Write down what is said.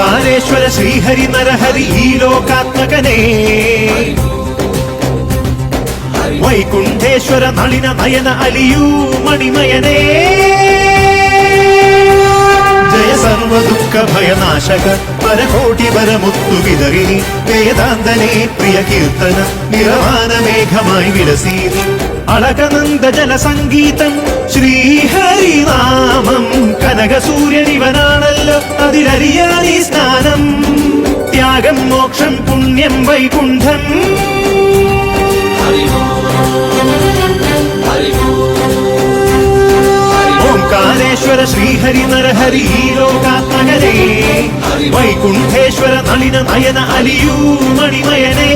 ഓംകാരേശ്വര ശ്രീഹരി നരഹരി ഈ ലോകാത്മകനേ വൈകുണ്ഠേശ്വര നളിന നയന അലിയൂ മണിമയനേ ജയ സർവദുഃഖ ഭയനാശക പരകോടി വരമുത്തു വിതറിനി വേദാന്തനേ പ്രിയ കീർത്തന നിറവാന മേഘമായി വിലസീനി അളകനന്ദ ജല സംഗീതം ശ്രീഹരിനാമം കനക സൂര്യനിവനാണല്ലോ അതിലറിയാനീ സ്നാനം ത്യാഗം മോക്ഷം പുണ്യം വൈകുണ്ഠം ഓംകാരേശ്വര ശ്രീഹരി നരഹരി ഈ ലോകാത്മകനേ വൈകുണ്ഠേശ്വര നളിന നയന അലിയൂ മണിമയനേ